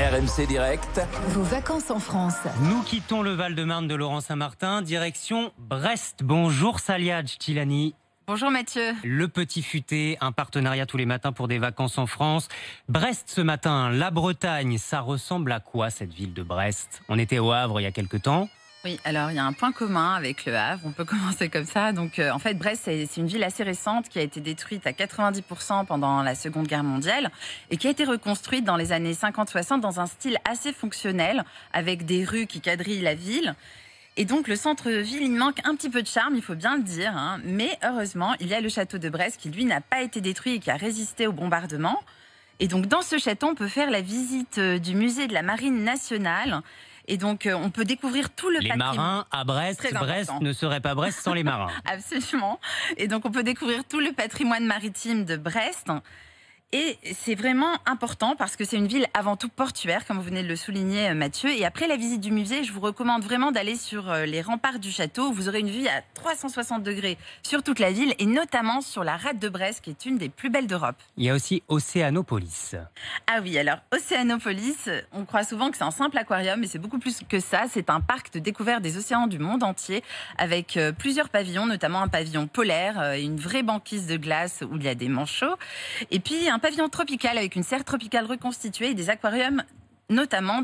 RMC Direct. Vos vacances en France. Nous quittons le Val-de-Marne de Laurent-Saint-Martin, direction Brest. Bonjour Salia Djilani. Bonjour Mathieu. Le Petit Futé, un partenariat tous les matins pour des vacances en France. Brest ce matin, la Bretagne, ça ressemble à quoi cette ville de Brest? On était au Havre il y a quelques temps. Oui, alors il y a un point commun avec le Havre, on peut commencer comme ça. Donc en fait, Brest, c'est une ville assez récente qui a été détruite à 90% pendant la Seconde Guerre mondiale et qui a été reconstruite dans les années 50-60 dans un style assez fonctionnel avec des rues qui quadrillent la ville. Et donc le centre-ville, il manque un petit peu de charme, il faut bien le dire. Mais heureusement, il y a le château de Brest qui, lui, n'a pas été détruit et qui a résisté au bombardement. Et donc dans ce château, on peut faire la visite du musée de la Marine nationale. Et donc, on peut découvrir tout le patrimoine. Les marins à Brest, Brest ne serait pas Brest sans les marins. Absolument. Et donc, on peut découvrir tout le patrimoine maritime de Brest. Et c'est vraiment important parce que c'est une ville avant tout portuaire, comme vous venez de le souligner Mathieu. Et après la visite du musée, je vous recommande vraiment d'aller sur les remparts du château. Vous aurez une vue à 360 degrés sur toute la ville et notamment sur la rade de Brest qui est une des plus belles d'Europe. Il y a aussi Océanopolis. Ah oui, alors Océanopolis, on croit souvent que c'est un simple aquarium, mais c'est beaucoup plus que ça. C'est un parc de découverte des océans du monde entier avec plusieurs pavillons, notamment un pavillon polaire, une vraie banquise de glace où il y a des manchots. Et puis un pavillon tropical avec une serre tropicale reconstituée et des aquariums notamment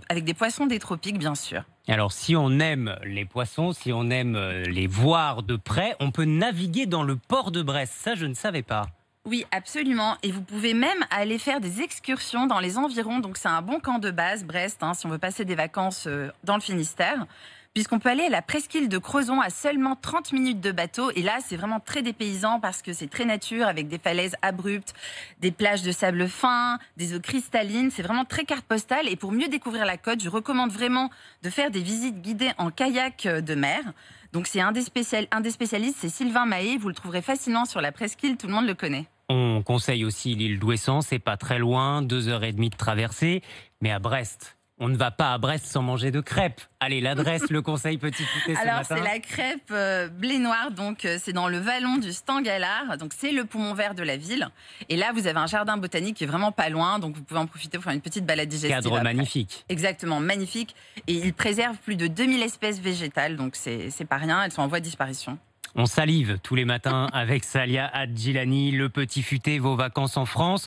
avec des poissons des tropiques, bien sûr. Alors, si on aime les poissons, si on aime les voir de près, on peut naviguer dans le port de Brest. Ça, je ne savais pas. Oui, absolument. Et vous pouvez même aller faire des excursions dans les environs. Donc, c'est un bon camp de base, Brest, si on veut passer des vacances dans le Finistère. Puisqu'on peut aller à la presqu'île de Crozon à seulement 30 minutes de bateau. Et là, c'est vraiment très dépaysant parce que c'est très nature avec des falaises abruptes, des plages de sable fin, des eaux cristallines. C'est vraiment très carte postale. Et pour mieux découvrir la côte, je recommande vraiment de faire des visites guidées en kayak de mer. Donc, c'est un des spécialistes, c'est Sylvain Mahé. Vous le trouverez facilement sur la presqu'île, tout le monde le connaît. On conseille aussi l'île d'Ouessant, c'est pas très loin, 2h30 de traversée. Mais à Brest, on ne va pas à Brest sans manger de crêpes. Allez, l'adresse, le conseil Petit Futé ce matin. Alors, c'est la crêpe blé noir, donc c'est dans le vallon du Stangalard. Donc, c'est le poumon vert de la ville. Et là, vous avez un jardin botanique qui est vraiment pas loin, donc vous pouvez en profiter pour faire une petite balade digestive. Cadre magnifique. Exactement, magnifique. Et il préserve plus de 2000 espèces végétales, donc c'est pas rien, elles sont en voie de disparition. On salive tous les matins avec Salia Djilani, le Petit Futé, vos vacances en France.